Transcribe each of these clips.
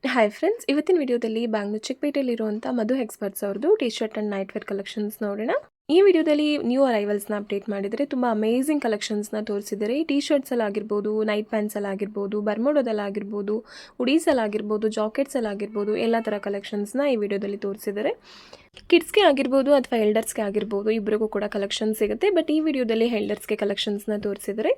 Hi friends, ಇವತ್ತಿನ ವಿಡಿಯೋದಲ್ಲಿ ಬ್ಯಾಂಗ್ಳೂರ್ ಚಿಕ್ಕಪೇಟೆಯಲ್ಲಿರುವಂಥ ಮಧು ಎಕ್ಸ್ಪರ್ಟ್ಸ್ ಅವ್ರದ್ದು T shirt and night wear collections ನೋಡೋಣ. ಈ ವಿಡಿಯೋದಲ್ಲಿ ನ್ಯೂ ಅರೈವಲ್ಸ್ನ ಅಪ್ಡೇಟ್ ಮಾಡಿದರೆ ತುಂಬ ಅಮೇಝಿಂಗ್ ಕಲೆಕ್ಷನ್ಸ್ನ ತೋರಿಸಿದ್ದಾರೆ. ಟಿ ಶರ್ಟ್ಸಲ್ಲಿ ಆಗಿರ್ಬೋದು, ನೈಟ್ ಪ್ಯಾಂಟ್ಸಲ್ಲಿ ಆಗಿರ್ಬೋದು, ಬರ್ಮೋಡೋದಲ್ಲಿ ಆಗಿರ್ಬೋದು, ಹುಡೀಸಲ್ಲಿ ಆಗಿರ್ಬೋದು, ಜಾಕೆಟ್ಸಲ್ಲಿ ಆಗಿರ್ಬೋದು, ಎಲ್ಲ ಥರ ಕಲೆಕ್ಷನ್ಸ್ನ ಈ ವಿಡಿಯೋದಲ್ಲಿ ತೋರಿಸಿದ್ದಾರೆ. ಕಿಡ್ಸ್ಗೆ ಆಗಿರ್ಬೋದು ಅಥವಾ ಎಲ್ಡರ್ಸ್ಗೆ ಆಗಿರ್ಬೋದು, ಇಬ್ಬರಿಗೂ ಕೂಡ ಕಲೆಕ್ಷನ್ ಸಿಗುತ್ತೆ. ಬಟ್ ಈ ವಿಡಿಯೋದಲ್ಲಿ ಎಲ್ಡರ್ಸ್ಗೆ ಕಲೆಕ್ಷನ್ಸ್ನ ತೋರಿಸಿದ್ದಾರೆ.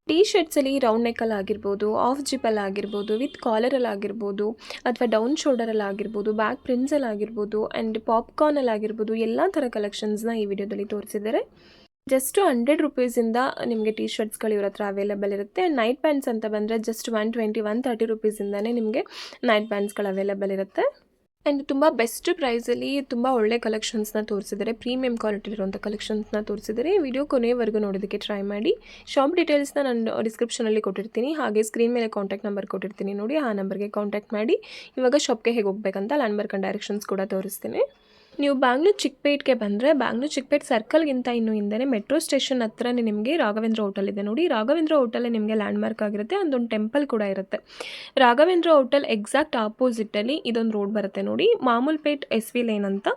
ಟಿ ಶರ್ಟ್ಸಲ್ಲಿ ರೌಂಡ್ ನೆಕ್ಕಲ್ಲಿ ಆಗಿರ್ಬೋದು, ಆಫ್ ಜಿಪ್ಪಲ್ಲಿ ಆಗಿರ್ಬೋದು, ವಿತ್ ಕಾಲರಲ್ಲಿ ಆಗಿರ್ಬೋದು, ಅಥವಾ ಡೌನ್ ಶೋಲ್ಡರಲ್ಲಿ ಆಗಿರ್ಬೋದು, ಬ್ಯಾಕ್ ಪ್ರಿಂಟ್ಸಲ್ಲಿ ಆಗಿರ್ಬೋದು, ಆ್ಯಂಡ್ ಪಾಪ್ಕಾರ್ನಲ್ಲಿ ಆಗಿರ್ಬೋದು, ಎಲ್ಲ ಥರ ಕಲೆಕ್ಷನ್ಸ್ನ ಈ ವಿಡಿಯೋದಲ್ಲಿ ತೋರಿಸಿದ್ದಾರೆ. ಜಸ್ಟ್ 100 ರುಪೀಸಿಂದ ನಿಮಗೆ ಟಿ ಶರ್ಟ್ಸ್ಗಳು ಇವ್ರ ಹತ್ರ ಅವೈಲೇಬಲ್ ಇರುತ್ತೆ. ನೈಟ್ ಪ್ಯಾಂಟ್ಸ್ ಅಂತ ಬಂದರೆ ಜಸ್ಟ್ 120-130 ರುಪೀಸಿಂದನೇ ನಿಮಗೆ ನೈಟ್ ಪ್ಯಾಂಟ್ಸ್ಗಳು ಅವೈಲೇಬಲ್ ಇರುತ್ತೆ. ಆ್ಯಂಡ್ ತುಂಬ ಬೆಸ್ಟ್ ಪ್ರೈಸಲ್ಲಿ ತುಂಬ ಒಳ್ಳೆ ಕಲೆಕ್ಷನ್ಸ್ನ ತೋರಿಸಿದ್ದಾರೆ. ಪ್ರೀಮಿಯಂ ಕ್ವಾಲಿಟಿ ಇರುವಂಥ ಕಲೆಕ್ಷನ್ಸ್ನ ತೋರಿಸಿದ್ದಾರೆ. ವಿಡಿಯೋ ಕೊನೆಯವರೆಗೂ ನೋಡೋದಕ್ಕೆ ಟ್ರೈ ಮಾಡಿ. ಶಾಪ್ ಡೀಟೇಲ್ಸ್ನ ನಾನು ಡಿಸ್ಕ್ರಿಪ್ಷನಲ್ಲಿ ಕೊಟ್ಟಿರ್ತೀನಿ, ಹಾಗೆ ಸ್ಕ್ರೀನ್ ಮೇಲೆ ಕಾಂಟ್ಯಾಕ್ಟ್ ನಂಬರ್ ಕೊಟ್ಟಿರ್ತೀನಿ ನೋಡಿ, ಆ ನಂಬರ್ಗೆ ಕಾಂಟ್ಯಾಕ್ಟ್ ಮಾಡಿ. ಇವಾಗ ಶಾಪ್ಗೆ ಹೇಗೆ ಹೋಗಬೇಕಂತ ಲ್ಯಾಂಡ್ ಮಾರ್ಕ್ ಆ್ಯಂಡ್ ಡೈರೆಕ್ಷನ್ಸ್ ಕೂಡ ತೋರಿಸ್ತೀನಿ. ನೀವು ಬ್ಯಾಂಗ್ಳೂರ್ ಚಿಕ್ಕಪೇಟ್ಗೆ ಬಂದರೆ ಬ್ಯಾಂಗ್ಳೂರ್ ಚಿಕ್ಕಪೇಟ್ ಸರ್ಕಲ್ಗಿಂತ ಇನ್ನೂ ಹಿಂದೆ ಮೆಟ್ರೋ ಸ್ಟೇಷನ್ ಹತ್ರನೇ ನಿಮಗೆ ರಾಘವೇಂದ್ರ ಹೋಟೆಲ್ ಇದೆ ನೋಡಿ. ರಾಘವೇಂದ್ರ ಹೋಟೆಲ್ ನಿಮಗೆ ಲ್ಯಾಂಡ್ ಮಾರ್ಕ್ ಆಗಿರುತ್ತೆ. ಅದೊಂದು ಟೆಂಪಲ್ ಕೂಡ ಇರುತ್ತೆ. ರಾಘವೇಂದ್ರ ಹೋಟೆಲ್ ಎಕ್ಸಾಕ್ಟ್ ಆಪೋಸಿಟಲ್ಲಿ ಇದೊಂದು ರೋಡ್ ಬರುತ್ತೆ ನೋಡಿ, ಮಾಮೂಲ್ಪೇಟ್ SV ಲೇನ್ ಅಂತ.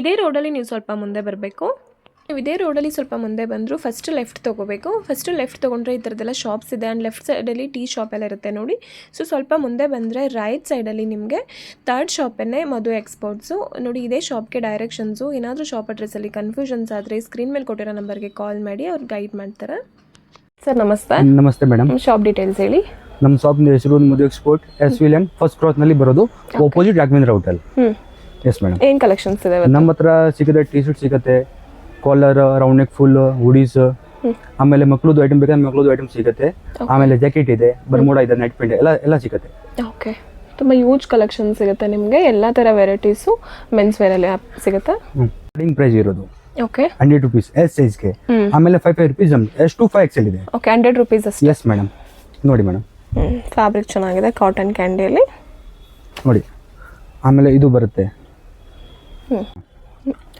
ಇದೇ ರೋಡಲ್ಲಿ ನೀವು ಸ್ವಲ್ಪ ಮುಂದೆ ಬರಬೇಕು. ನೀವು ಇದೇ ರೋಡಲ್ಲಿ ಸ್ವಲ್ಪ ಮುಂದೆ ಬಂದರೂ ಫಸ್ಟ್ ಲೆಫ್ಟ್ ತೊಗೋಬೇಕು. ಫಸ್ಟ್ ಲೆಫ್ಟ್ ತೊಗೊಂಡ್ರೆ ಈ ಥರದ್ದೆಲ್ಲ ಶಾಪ್ಸ್ ಇದೆ. ಆ್ಯಂಡ್ ಲೆಫ್ಟ್ ಸೈಡಲ್ಲಿ ಟೀ ಶಾಪ್ ಎಲ್ಲ ಇರುತ್ತೆ ನೋಡಿ. ಸೊ ಸ್ವಲ್ಪ ಮುಂದೆ ಬಂದರೆ ರೈಟ್ ಸೈಡಲ್ಲಿ ನಿಮಗೆ ಥರ್ಡ್ ಶಾಪನ್ನೇ ಮಧು ಎಕ್ಸ್ಪರ್ಟ್ಸು ನೋಡಿ. ಇದೇ ಶಾಪ್ಗೆ ಡೈರೆಕ್ಷನ್ಸು. ಏನಾದರೂ ಶಾಪ್ ಅಡ್ರೆಸ್ಸಲ್ಲಿ ಕನ್ಫ್ಯೂಷನ್ಸ್ ಆದರೆ ಸ್ಕ್ರೀನ್ ಮೇಲೆ ಕೊಟ್ಟಿರೋ ನಂಬರ್ಗೆ ಕಾಲ್ ಮಾಡಿ, ಅವ್ರು ಗೈಡ್ ಮಾಡ್ತಾರೆ. ಸರ್ ನಮಸ್ತೆ. ನಮಸ್ತೆ ಮೇಡಮ್. ಶಾಪ್ ಡೀಟೇಲ್ಸ್ ಹೇಳಿ. ನಮ್ಮ ಶಾಪ್ ಹೆಸರು ಮಧು ಎಕ್ಸ್ಪೋರ್ಟ್, SV ಲ್ಯಾಂಡ್ ಫಸ್ಟ್ ಕ್ರಾಸ್ನಲ್ಲಿ ಬರೋದು, opposite Raghavendra hotel. Yes madam. ಏನು ಕಲೆಕ್ಷನ್ಸ್ ಇದೆ ನಮ್ಮ ಹತ್ರ ಸಿಗುತ್ತೆ? ಟಿ ಶರ್ಟ್ ಸಿಗುತ್ತೆ, collar, round neck, full hoodies, ಆಮೇಲೆ ಮಕ್ಕಳದು ಐಟಮ್ ಬೇಕಾದ್ರೆ ಮಕ್ಕಳದು ಐಟಮ್ ಸಿಗುತ್ತೆ. ಆಮೇಲೆ ಜಾಕೆಟ್ ಇದೆ, ಬರ್ಮೋಡ ಇದೆ, ನೈಟ್ ಪ್ಯಾಂಟ್ ಎಲ್ಲ ಸಿಗುತ್ತೆ. ಓಕೆ, ತುಂಬ ಯೂಜ್ ಕಲೆಕ್ಷನ್ ಸಿಗುತ್ತೆ ನಿಮಗೆ. ಎಲ್ಲ ಥರ ವೆರೈಟೀಸು ಮೆನ್ಸ್ ವೇರಲ್ಲಿ ಸಿಗುತ್ತೆ. ಸ್ಟಾರ್ಟಿಂಗ್ ಪ್ರೈಸ್ ಇರೋದು ಓಕೆ 100 ರುಪೀಸ್ ಎಸ್ ಸೈಜ್ಗೆ. ಆಮೇಲೆ 5 ರುಪೀಸ್ S to 5XL ಇದೆ. ಓಕೆ, 100 ರುಪೀಸ್ ಅಷ್ಟೇ. Yes madam. ನೋಡಿ ಮೇಡಮ್, ಫ್ಯಾಬ್ರಿಕ್ ಚೆನ್ನಾಗಿದೆ, ಕಾಟನ್ ಕ್ಯಾಂಡಿಯಲ್ಲಿ ನೋಡಿ. ಆಮೇಲೆ ಇದು ಬರುತ್ತೆ,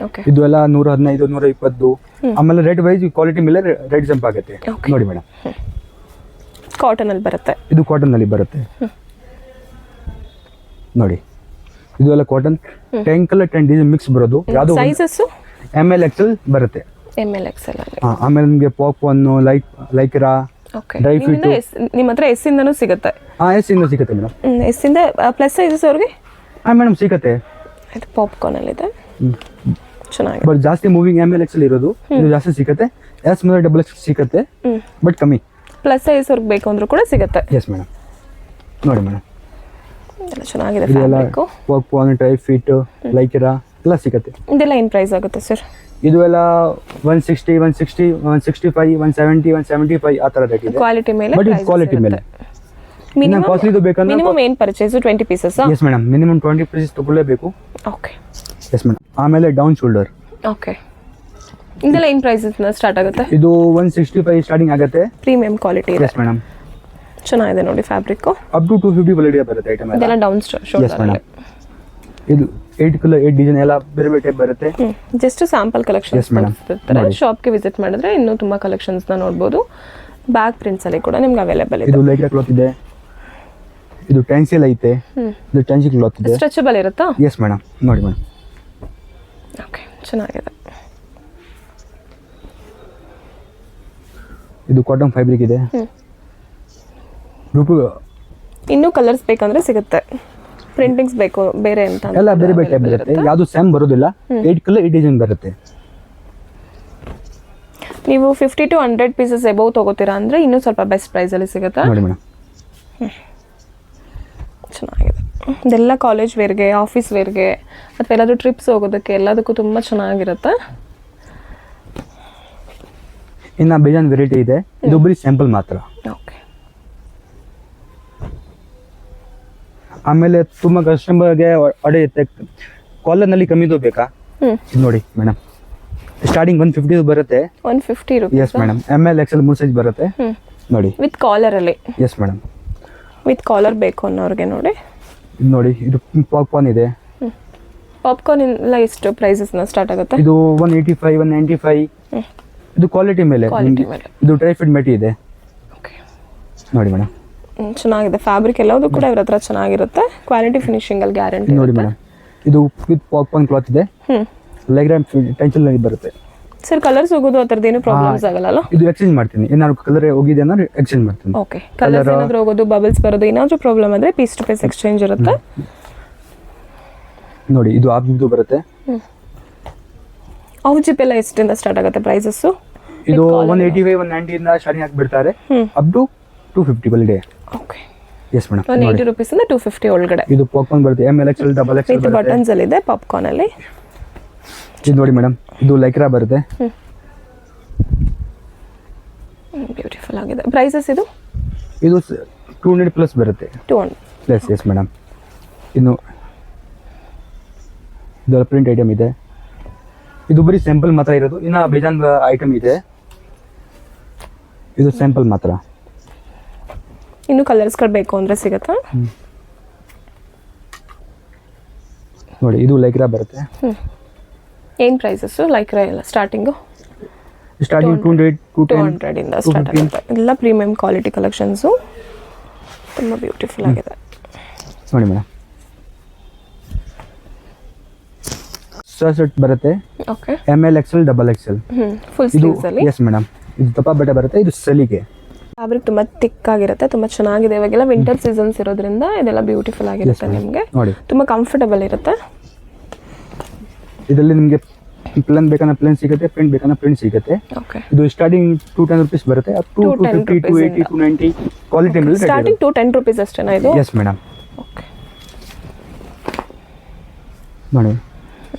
ಓಕೆ, ಇದು ಎಲ್ಲ 115, 120. ಆಮೇಲೆ ರೇಟ್ ವೈಸ್ ಕ್ವಾಲಿಟಿ ಮೇಲೆ ರೇಟ್ ಜಂಪ್ ಆಗುತ್ತೆ ನೋಡಿ ಮೇಡಮ್. ಕಾಟನ್ ಅಲ್ಲಿ ಬರುತ್ತೆ, ಇದು ಕಾಟನ್ ನಲ್ಲಿ ಬರುತ್ತೆ ನೋಡಿ. ಇದು ಎಲ್ಲ ಕಾಟನ್ 10 ಕಲರ್ 10 ಡಿಸೈನ್ ಮಿಕ್ಸ್ ಬರೋದು. ಯಾವುದು ಸೈಜಸ್ ML XL ಬರುತ್ತೆ. ML XL ಅಲ್ಲಿ. ಆಮೇಲೆ ನಿಮಗೆ popcorn, Lycra, okay, dry fit ನಿಮ್ಮ ಹತ್ರ S ಇಂದನೂ ಸಿಗುತ್ತೆ. S ಇಂದ ಸಿಗುತ್ತೆ ಮೇಡಮ್. S ಇಂದ ಪ್ಲಸ್ ಸೈಜಸ್ ಅವ್ರಿಗೆ ಮೇಡಮ್ ಸಿಗುತ್ತೆ. ಇದು ಪಾಪ್ಕಾರ್ನ್ ಅಲ್ಲಿ ಇದೆ, ಚೆನ್ನಾಗಿದೆ. ಬಟ್ ಜಾಸ್ತಿ ಮೂವಿಂಗ್ ML XL ಇರೋದು, ಇದು ಜಾಸ್ತಿ ಸಿಗುತ್ತೆ. S ಮೇಲೆ XXL ಸಿಗುತ್ತೆ, ಬಟ್ ಕಮ್ಮಿ. ಪ್ಲಸ್ ಸೈಜ್ ಅವ್ರಿಗೆ ಬೇಕು ಅಂದ್ರೂ ಕೂಡ ಸಿಗುತ್ತೆ. Yes madam. ನೋಡಿ ಮೇಡಮ್, ಎಲ್ಲ ಚೆನ್ನಾಗಿದೆ. ಇದೆಲ್ಲ ಪಾಪ್ಕಾರ್ನ್, ಡ್ರೈ ಫಿಟ್, ಲೈಕ್ರಾ ಎಲ್ಲ ಸಿಗುತ್ತೆ. ಇದೆಲ್ಲ ಏನು ಪ್ರೈಸ್ ಆಗುತ್ತೆ ಸರ್? ಇದು ಎಲ್ಲ 160, 165, 170, 175 ಆ ಥರ ರೇಟ್ ಇದೆ. ಕ್ವಾಲಿಟಿ ಮೇಲೆ, ಬಟ್ ಇದು ಕ್ವಾಲಿಟಿ ಮೇಲೆ. ಮಿನಿಮಮ್ ಕಾಸ್ಟ್ಲಿದು ಬೇಕಂದ್ರೆ ಮಿನಿಮಮ್ ಏನು purchase 20 pieces? Yes madam, minimum 20 pieces ತಗೊಳ್ಳೇಬೇಕು. Okay, yes madam. ಆಮೇಲೆ ಡೌನ್ ಶೋಲ್ಡರ್, ಓಕೆ, ಇದೆಲ್ಲ ಏನು ಪ್ರೈಸಸ್ ಸ್ಟಾರ್ಟ್ ಆಗುತ್ತೆ? ಇದು 165 ಸ್ಟಾರ್ಟಿಂಗ್ ಆಗುತ್ತೆ. ಪ್ರೀಮಿಯಂ ಕ್ವಾಲಿಟಿ ಇದೆ. Yes madam. ಚೆನ್ನಾಗಿದೆ ನೋಡಿ ಫ್ಯಾಬ್ರಿಕ್. ಅಪ್ ಟು 250 ಕ್ವಾಲಿಟಿ ಬರುತ್ತೆ ಐಟಮ್ ಎಲ್ಲ. ಇದೆಲ್ಲ ಡೌನ್ ಶೋಲ್ಡರ್. ಇದು 8 ಕಲರ್ 8 ಡಿಸೈನ್ ಎಲ್ಲ ಬೇರೆ ಬೇರೆ ಟೈಪ್ ಬರುತ್ತೆ. ಜಸ್ಟ್ ಸ್ಯಾಂಪಲ್ ಕಲೆಕ್ಷನ್ಸ್ ಬರ್ತಾರೆ. ಶಾಪ್ಗೆ ವಿಸಿಟ್ ಮಾಡಿದ್ರೆ ಇನ್ನೂ ತುಂಬ ಕಲೆಕ್ಷನ್ಸ್ನ ನೋಡ್ಬೋದು. ಬ್ಯಾಕ್ ಪ್ರಿಂಟ್ಸಲ್ಲಿ ಕೂಡ ನಿಮ್ಗೆ ಅವೈಲೇಬಲ್ ಇದೆ. ಇದು ಲೈಕ್ರಾ ಕ್ಲಾತ್ ಇದೆ, ಇದು ಟೆನ್ಸಿಲ್ ಐತೆ, ಇದು ಟೆನ್ಸಿಲ್ ಕ್ಲಾತ್ ಇದೆ. ಸ್ಟ್ರೆಚಬಲ್ ಇರುತ್ತಾ? Yes madam. ನೋಡಿ ಮೇಡಮ್, ಓಕೆ, ಚೆನ್ನಾಗಿದೆ. ಇದು ಕಾಟನ್ ಫ್ಯಾಬ್ರಿಕ್ ಇದೆ. ಇನ್ನೂ ಕಲರ್ಸ್ ಬೇಕಂದ್ರೆ ಸಿಗುತ್ತೆ. ಪ್ರಿಂಟಿಂಗ್ಸ್ ಬೇಕು ಬೇರೆ ಅಂತ ಎಲ್ಲ ಬೇರೆ ಬೇರೆ ಟೈಪ್ ಬರುತ್ತೆ. ಯಾವುದು ಸೇಮ್ ಬರೋದಿಲ್ಲ. 8 ಕಲರ್ 8 ಡಿಸೈನ್ ಬರುತ್ತೆ. ನೀವು 50 to 100 ಪೀಸಸ್ ಎಬೌವ್ ತಗೋತೀರಾ ಅಂದರೆ ಇನ್ನೂ ಸ್ವಲ್ಪ ಬೆಸ್ಟ್ ಪ್ರೈಸಲ್ಲಿ ಸಿಗುತ್ತೆ ನೋಡಿ ಮೇಡಮ್. ಚೆನ್ನಾಗಿದೆ. ಇದೆಲ್ಲ ಕಾಲೇಜ್ ವೇರ್ಗೆ, ಆಫೀಸ್ ವೇರ್ಗೆ, ಅಥವಾ ಎಲ್ಲಾದರೂ ಟ್ರಿಪ್ಸ್ ಹೋಗೋದಕ್ಕೆ ಎಲ್ಲದಕ್ಕೂ ತುಂಬ ಚೆನ್ನಾಗಿರುತ್ತೆ. ಇನ್ನು ಬೇಜಾನ್ ವೆರೈಟಿ ಇದೆ. ಇದು ಬರೀ ಸ್ಯಾಂಪಲ್ ಮಾತ್ರ. ಓಕೆ, ಆಮೇಲೆ ತುಂಬ ಕಸ್ಟಮರ್ಗೆ ಹೊಡೆಯುತ್ತೆ. ಕಾಲರ್ನಲ್ಲಿ ಕಮ್ಮಿದು ಬೇಕಾ? ನೋಡಿ ಮೇಡಮ್, ಸ್ಟಾರ್ಟಿಂಗ್ 150 ಬರುತ್ತೆ. 150 rupees. Yes madam. ML XL 3 size ಬರುತ್ತೆ ನೋಡಿ. ವಿತ್ ಕಾಲರಲ್ಲಿ. Yes madam. ವಿತ್ ಕಾಲರ್ ಬೇಕು ಅನ್ನೋರಿಗೆ ನೋಡಿ. ನೋಡಿ, ಇದು ಪಾಪ್ಕಾರ್ನ್ ಇದೆ. ಪಾಪ್ಕಾರ್ನ್ ಎಲ್ಲ ಎಷ್ಟು ಪ್ರೈಸಸ್ನ ಸ್ಟಾರ್ಟ್ ಆಗುತ್ತೆ? ಇದು 185, 195. ಇದು ಕ್ವಾಲಿಟಿ ಮೇಲೆ. ಇದು ಡ್ರೈ ಫಿಟ್ ಮೆಟಿ ಇದೆ ಓಕೆ, ನೋಡಿ ಮೇಡಮ್. ಚೆನ್ನಾಗಿದೆ. ಫ್ಯಾಬ್ರಿಕ್ ಎಲ್ಲದೂ ಕೂಡ ಇವ್ರ ಹತ್ರ ಚೆನ್ನಾಗಿರುತ್ತೆ. ಕ್ವಾಲಿಟಿ ಫಿನಿಶಿಂಗ್ ಅಲ್ಲಿ ಗ್ಯಾರಂಟಿ ನೋಡಿ ಮೇಡಮ್, ಇದು ವಿತ್ ಪಾಪ್ಕಾರ್ನ್ ಕ್ಲಾತ್ ಇದೆ. ಲೆಗ್ರಾಮ್ ಟೆನ್ಷನ್ ಬರುತ್ತೆ ಸರ್. ಕಲರ್ಸ್ ಹೋಗೋದು ಆ ಥರದ್ದು ಏನು ಪ್ರಾಬ್ಲಮ್ಸ್ ಆಗಲ್ಲ. ಇದು ಎಕ್ಸ್ಚೇಂಜ್ ಮಾಡ್ತೀನಿ, ಏನಾದ್ರು ಕಲರ್ ಹೋಗಿದೆ ಅಂದ್ರೆ ಎಕ್ಸ್ಚೇಂಜ್ ಮಾಡ್ತೀನಿ. ಓಕೆ, ಕಲರ್ ಏನಾದ್ರು ಹೋಗೋದು, ಬಬಲ್ಸ್ ಬರೋದು, ಏನಾದ್ರು ಪ್ರಾಬ್ಲಮ್ ಆದ್ರೆ ಪೀಸ್ ಟು ಪೀಸ್ ಎಕ್ಸ್ಚೇಂಜ್ ಇರುತ್ತೆ. ನೋಡಿ ಇದು ಆಬ್ದು ಬರುತ್ತೆ. ಅವು ಜಿಪ್ ಎಲ್ಲ ಎಷ್ಟಿಂದ ಸ್ಟಾರ್ಟ್ ಆಗುತ್ತೆ ಪ್ರೈಸಸ್? ಇದು 185 190 ಇಂದ ಸ್ಟಾರ್ಟಿಂಗ್ ಹಾಕಿ ಬಿಡ್ತಾರೆ ಅಪ್ ಟು 250 ಬಲ್ಡೆ. Okay, yes madam. 180 ರೂಪೀಸ್ ಇಂದ 250 ಒಳಗಡೆ. ಇದು ಪಾಪ್ಕಾರ್ನ್ ಬರುತ್ತೆ, ML XL double XL with buttons ಅಲ್ಲಿ ಇದೆ ಪಾಪ್ಕಾರ್ನ್ ಅಲ್ಲಿ. ಇದು ನೋಡಿ ಮೇಡಮ್, ಇದು ಲೈಕ್ರಾ ಬರುತ್ತೆ. ಬ್ಯೂಟಿಫುಲ್ ಆಗಿದೆ. ಪ್ರೈಸಸ್ ಇದು 200 ಪ್ಲಸ್ ಬರುತ್ತೆ. 200 ಪ್ಲಸ್. Yes madam. ಇನ್ನು ಇದು ಪ್ರಿಂಟ್ ಐಟಮ್ ಇದೆ. ಇದು ಬರೀ ಸ್ಯಾಂಪಲ್ ಮಾತ್ರ ಇರೋದು, ಇನ್ನು ಬೇಜಾನ್ ಐಟಮ್ ಇದೆ. ಇದು ಸ್ಯಾಂಪಲ್ ಮಾತ್ರ. ಇನ್ನು ಕಲರ್ಸ್ಗಳು ಬೇಕು ಅಂದ್ರೆ ಸಿಗುತ್ತಾ? ನೋಡಿ ಇದು ಲೈಕ್ರಾ ಬರುತ್ತೆ. ಏನು ಪ್ರೈಸಸ್ ಲೈಕ್ರಾ ಎಲ್ಲ ಸ್ಟಾರ್ಟಿಂಗು? ಸ್ಟಾರ್ಟಿಂಗ್ 200 ಇಂದ ಸ್ಟಾರ್ಟ್ ಆಗುತ್ತೆ. ಎಲ್ಲ ಪ್ರೀಮಿಯಂ ಕ್ವಾಲಿಟಿ ಕಲೆಕ್ಷನ್ಸು, ತುಂಬ ಬ್ಯೂಟಿಫುಲ್ ಆಗಿದೆ. ನೋಡಿ ಮೇಡಮ್, ಸೆಟ್ ಬರುತ್ತೆ. Okay, ML XL double XL. Full ಇದು ಸ್ಲೀವ್ಸ್ ಅಲ್ಲಿ. ಎಸ್ ಮೇಡಮ್, ಇದು ದಪ್ಪ ಬಟ್ಟೆ ಬರುತ್ತೆ. ಇದು ಸಲಿಗೆ ಫ್ಯಾಬ್ರಿಕ್ ತುಂಬ ತಿಕ್ ಆಗಿರುತ್ತೆ, ತುಂಬ ಚೆನ್ನಾಗಿದೆ. ಇವಾಗೆಲ್ಲ ವಿಂಟರ್ ಸೀಸನ್ಸ್ ಇರೋದ್ರಿಂದ ಇದೆಲ್ಲ ಬ್ಯೂಟಿಫುಲ್ ಆಗಿರುತ್ತೆ. ನಿಮಗೆ ನೋಡಿ ತುಂಬ ಕಂಫರ್ಟಬಲ್ ಇರುತ್ತೆ. ಇದರಲ್ಲಿ ನಿಮಗೆ ಪ್ಲೇನ್ ಬೇಕಂದ್ರೆ ಪ್ಲೇನ್ ಸಿಗುತ್ತೆ, ಪ್ರಿಂಟ್ ಬೇಕಂದ್ರೆ ಪ್ರಿಂಟ್ ಸಿಗುತ್ತೆ. ಓಕೆ, ಇದು ಸ್ಟಾರ್ಟಿಂಗ್ 210 ರೂಪೀಸ್ ಬರುತ್ತೆ, ಅಪ್ ಟು 250 280 290 ಕ್ವಾಲಿಟಿ ಮೇಲೆ ಸ್ಟಾರ್ಟಿಂಗ್ 210 ರೂಪೀಸ್ ಅಷ್ಟೇನಾ ಇದು? Yes madam. ಓಕೆ, ನೋಡಿ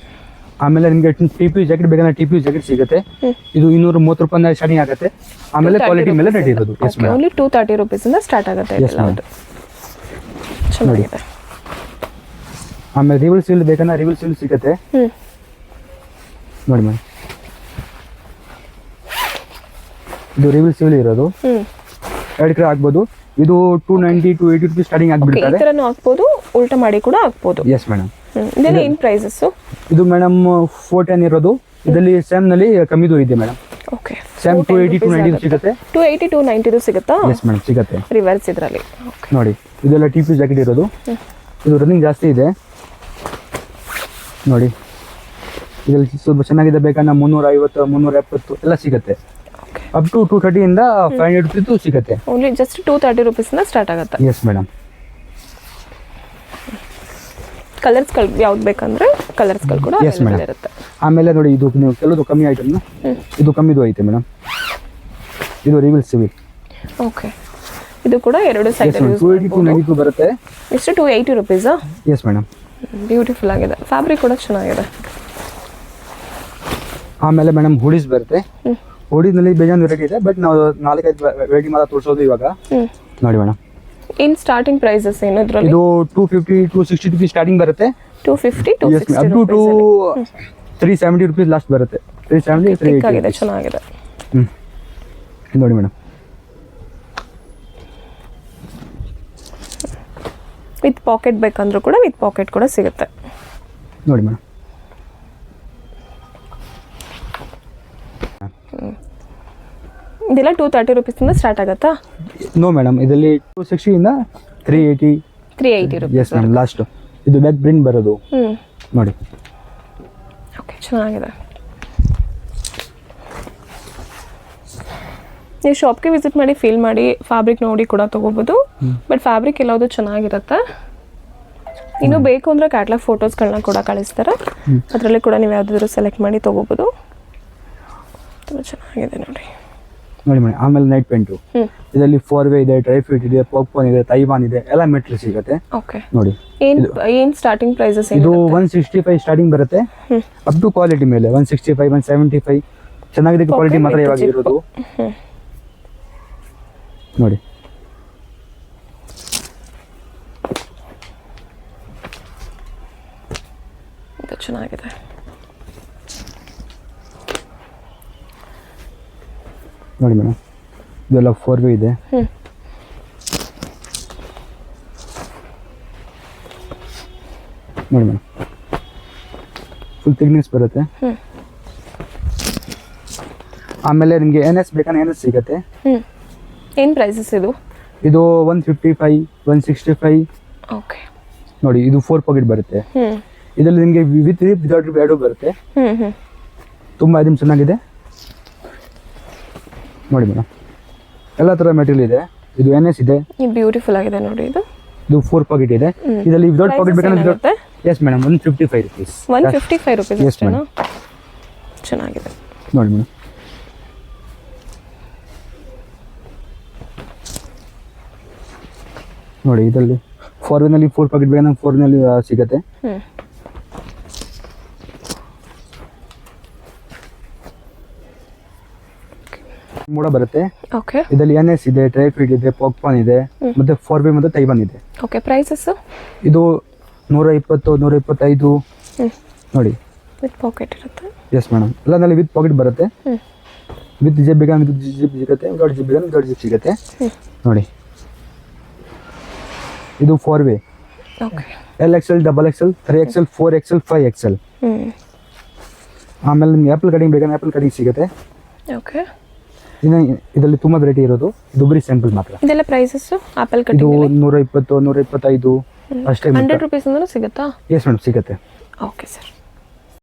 ಆಮೇಲೆ ನಿಮಗೆ TP ಜಾಕೆಟ್ ಬೇಕಂದ್ರೆ TP ಜಾಕೆಟ್ ಸಿಗುತ್ತೆ. ಇದು 230 ರೂಪಾಯಿ ಸ್ಟಾರ್ಟಿಂಗ್ ಆಗುತ್ತೆ. ಆಮೇಲೆ ಕ್ವಾಲಿಟಿ ಮೇಲೆ ರೇಟ್ ಇರೋದು. Yes madam. ಓನ್ಲಿ 230 ರೂಪೀಸ್ ಇಂದ ಸ್ಟಾರ್ಟ್ ಆಗುತ್ತೆ ಇದೆಲ್ಲ. ಅದು ಚೆನ್ನಾಗಿದೆ. ಆಮೇಲೆ ರಿವಲ್ ಸೀಲ್ ಬೇಕಂದ್ರೆ ರಿವಲ್ ಸೀಲ್ ಸಿಗುತ್ತೆ. ನೋಡಿ ಮೇಡಮ್, ಇದು ರಿವಲ್ ಸೀಲ್ ಇರೋದು. ಎರಡು ಕಡೆ ಆಗ್ಬೋದು. ಇದು 290 280 ರೂಪೀಸ್ ಸ್ಟಾರ್ಟಿಂಗ್ ಈ ಆಗಿಬಿಡ್ತಾರೆ. ಥರನೂ ಹಾಕ್ಬೋದು, ಉಲ್ಟಾ ಮಾಡಿ ಕೂಡ ಹಾಕ್ಬೋದು. Yes madam. ಇದೆಲ್ಲ ಏನು ಪ್ರೈಸಸ್ಸು? ಇದು ಮೇಡಮ್ 410 ಇರೋದು. ಇದರಲ್ಲಿ ಸ್ಯಾಮ್ ನಲ್ಲಿ ಕಮ್ಮಿದು ಇದೆ ಮೇಡಮ್. ಓಕೆ, ಸ್ಯಾಮ್ 280 290 ಸಿಗುತ್ತೆ. 280 290 ಸಿಗುತ್ತಾ? ಎಸ್ ಮೇಡಮ್, ಸಿಗುತ್ತೆ. ರಿವರ್ಸ್ ಇದರಲ್ಲಿ. ನೋಡಿ ಇದೆಲ್ಲ TP ಜಾಕೆಟ್ ಇರೋದು. ಇದು ರನ್ನಿಂಗ್ ಜಾಸ್ತಿ ಇದೆ. ನೋಡಿ ಇದರಲ್ಲಿ ಸ್ವಲ್ಪ ಚೆನ್ನಾಗಿದೆ ಬೇಕಂದ್ರೆ 350 370 ಎಲ್ಲ ಸಿಗುತ್ತೆ. ಅಪ್ ಟು 230 ಇಂದ 500 ರೂಪೀಸ್ ಸಿಗುತ್ತೆ. ಓನ್ಲಿ ಜಸ್ಟ್ 230 ರೂಪೀಸಿಂದ ಸ್ಟಾರ್ಟ್ ಆಗುತ್ತೆ. Yes madam. ಕಲರ್ಸ್ಗಳು ಯಾವ್ದು ಬೇಕಂದ್ರೆ ಕಲರ್ಸ್ಗಳು ಕೂಡ ಎಸ್ ಮೇಡಮ್ ಇರುತ್ತೆ. ಆಮೇಲೆ ನೋಡಿ ಇದು ನೀವು ಕೆಲವು ಕಮ್ಮಿ ಐಟಮ್ನ, ಇದು ಕಮ್ಮಿದು ಐತೆ ಮೇಡಮ್. ಇದು ರಿವಲ್ ಸಿವಿಲ್. ಓಕೆ, ಇದು ಕೂಡ ಎರಡು ಸೈಡ್ 280 290 ಬರುತ್ತೆ. ಎಷ್ಟು 280 ರೂಪೀಸಾ? Yes madam. ಬ್ಯೂಟಿಫುಲ್ ಆಗಿದೆ. ಫ್ಯಾಬ್ರಿಕ್ ಕೂಡ ಚೆನ್ನಾಗಿದೆ. ಆಮೇಲೆ ಮೇಡಮ್ ಹುಡೀಸ್ ಬರುತ್ತೆ. ಹುಡೀಸ್ನಲ್ಲಿ ಬೇಜಾನ್ ವೆರೈಟಿ ಇದೆ, ಬಟ್ ನಾವು 4-5 ವೆರೈಟಿ ಮಾತ್ರ ತೋರಿಸೋದು ಇವಾಗ. ನೋಡಿ ಮೇಡಮ್, ಇನ್ ಸ್ಟಾರ್ಟಿಂಗ್ ಪ್ರೈಸಸ್ ಏನು ಇದರಲ್ಲಿ? ಇದು 250 260 ರೂಪೀಸ್ ಸ್ಟಾರ್ಟಿಂಗ್ ಬರುತ್ತೆ. 250 260 ಅಪ್ ಟು 370 ರೂಪೀಸ್ ಲಾಸ್ಟ್ ಬರುತ್ತೆ. 370 380 ಆಗಿದೆ. ಚೆನ್ನಾಗಿದೆ. ನೋಡಿ ಮೇಡಮ್, ವಿತ್ ಪಾಕೆಟ್ ಬೇಕಂದ್ರೂ ಕೂಡ ವಿತ್ ಪಾಕೆಟ್ ಕೂಡ ಸಿಗುತ್ತೆ. ನೋಡಿ ಮೇಡಮ್, ಇದೆಲ್ಲ 230 ರೂಪೀಸಿಂದ ಸ್ಟಾರ್ಟ್ ಆಗುತ್ತಾ? ನೋ ಮೇಡಮ್, ಇದರಲ್ಲಿ 260 ಇಂದ 380 ರೂಪೀಸ್. Yes madam last. ಇದು ಬ್ಯಾಕ್ ಪ್ರಿಂಟ್ ಬರೋದು. ನೋಡಿ ಓಕೆ, ಚೆನ್ನಾಗಿದೆ. ನೀವು ಶಾಪ್ಗೆ ವಿಸಿಟ್ ಮಾಡಿ ಫೀಲ್ ಮಾಡಿ ಫ್ಯಾಬ್ರಿಕ್ ನೋಡಿ ಕೂಡ ತೊಗೋಬೋದು. ಬಟ್ ಫ್ಯಾಬ್ರಿಕ್ ಎಲ್ಲವುದು ಚೆನ್ನಾಗಿರುತ್ತೆ. ಇನ್ನು ಬೇಕು ಅಂದರೆ ಕ್ಯಾಟ್ಲಾಗ್ ಫೋಟೋಸ್ಗಳನ್ನ ಕೂಡ ಕಳಿಸ್ತಾರೆ. ಅದರಲ್ಲಿ ಕೂಡ ನೀವು ಯಾವುದಾದ್ರೂ ಸೆಲೆಕ್ಟ್ ಮಾಡಿ ತೊಗೋಬೋದು. ತುಂಬ ಚೆನ್ನಾಗಿದೆ ನೋಡಿ. ನೋಡಿ ಮೇಡಮ್, ಆಮೇಲೆ ನೈಟ್ ಪ್ಯಾಂಟು ಇದರಲ್ಲಿ 4 ವೇ ಇದೆ, ಡ್ರೈ ಫಿಟ್ ಇದೆ, ಪಾಪ್ಕಾರ್ನ್ ಇದೆ, ತೈವಾನ್ ಇದೆ, ಎಲ್ಲ ಮೆಟೀರಿಯಲ್ ಸಿಗುತ್ತೆ. ಓಕೆ, ನೋಡಿ ಏನು ಸ್ಟಾರ್ಟಿಂಗ್ ಪ್ರೈಸಸ್? ಇದು 165 ಸ್ಟಾರ್ಟಿಂಗ್ ಬರುತ್ತೆ. ಅಪ್ ಟು ಕ್ವಾಲಿಟಿ ಮೇಲೆ 165 175 ಚೆನ್ನಾಗಿದೆ. ಕ್ವಾಲಿಟಿ ಮಾತ್ರ ಇವಾಗ ಇರೋದು. ನೋಡಿ ಚೆನ್ನಾಗಿದೆ. ನೋಡಿ ಮೇಡಮ್, ಇದೆಲ್ಲ 4 ವೇ ಇದೆ. ನೋಡಿ ಮೇಡಮ್, ಫುಲ್ ಥಿಕ್ನೆಸ್ ಬರುತ್ತೆ. ಆಮೇಲೆ ನಿಮಗೆ NS ಬೇಕಂದ್ರೆ NS ಸಿಗುತ್ತೆ. ಏನು ಪ್ರೈಸಸ್ ಇದು? ಇದು 155 165 ಓಕೆ. ನೋಡಿ ಇದು 4 ಪಾಕೆಟ್ ಬರುತ್ತೆ. ಹ್ಞೂ ಇದರಲ್ಲಿ ನಿಮಗೆ ವಿತ್ ರಿಪ್ ವಿದೌಟ್ ರಿಪ್ ಎರಡೂ ಬರುತ್ತೆ. ಹ್ಞೂ ತುಂಬ ಐಟಮ್ ಚೆನ್ನಾಗಿದೆ ನೋಡಿ ಮೇಡಮ್. ಎಲ್ಲ ಥರ ಮೆಟೀರಿಯಲ್ ಇದೆ. ಇದು NS ಇದೆ. ಇದು ಬ್ಯೂಟಿಫುಲ್ ಆಗಿದೆ ನೋಡಿ. ಇದು 4 ಪಾಕೆಟ್ ಇದೆ. ಇದರಲ್ಲಿ ವಿದೌಟ್ ಪಾಕೆಟ್ ಬೇಕಂದ್ರೆ yes madam 155 rupees. 155 rupees Yes, ಅಷ್ಟೇನಾ? ಚೆನ್ನಾಗಿದೆ ನೋಡಿ ಮೇಡಮ್. ನೋಡಿ ಇದರಲ್ಲಿ ಫಾರ್ವಿನಲ್ಲಿ 4 ಪಾಕೆಟ್ ಬೇಕಂದ್ರೆ 4ನಲ್ಲಿ ಸಿಗುತ್ತೆ. ಹ್ಞೂ ಮೂಡ ಬರುತ್ತೆ. ಓಕೆ ಇದರಲ್ಲಿ NS ಇದೆ, ಡ್ರೈ ಫೀಡ್ ಇದೆ, ಪಾಪ್ಕಾರ್ನ್ ಇದೆ, ಮತ್ತೆ 4B ಮತ್ತೆ ತೈವಾನ್ ಇದೆ. ಓಕೆ. ಪ್ರೈಸಸ್ಸು ಇದು 120 125 ನೋಡಿ. ವಿತ್ ಪಾಕೆಟ್ ಇರುತ್ತೆ. Yes madam. ಎಲ್ಲನಲ್ಲಿ ವಿತ್ ಪಾಕೆಟ್ ಬರುತ್ತೆ. ವಿತ್ ಜಿಪ್ ಬೇಕಂದ್ರೆ ವಿತ್ ಜಿಪ್ ಸಿಗುತ್ತೆ, ವಿದೌಟ್ ಜಿಪ್ ಬೇಕಂದ್ರೆ ವಿದೌಟ್ ಜಿಪ್ ಸಿಗುತ್ತೆ ನೋಡಿ. ಇದು 4way. Okay. LXL, XXL, 3XL, 4XL, 5XL. ಆಮೇಲೆ ನಿಮ್ಗೆ ಆ್ಯಪಲ್ ಕಟಿಂಗ್ ಬೇಕಂದ್ರೆ ಆ್ಯಪಲ್ ಕಟಿಂಗ್ ಸಿಗುತ್ತೆ. ಓಕೆ. ಇನ್ನು ಇದರಲ್ಲಿ ತುಂಬ ವೆರೈಟಿ ಇರೋದು. ಇದು ಬರೀ ಸ್ಯಾಂಪಲ್ ಮಾತ್ರ. ಇದೆಲ್ಲ ಪ್ರೈಸಸ್ಸು ಆಪಲ್ ಇದು ಕಟಿಂಗ್ 120 125 ಅಷ್ಟೇ. 100 ರುಪೀಸ್ ಅಂದ್ರೂ ಸಿಗುತ್ತಾ? ಎಸ್ ಮೇಡಮ್ ಸಿಗುತ್ತೆ. Okay sir.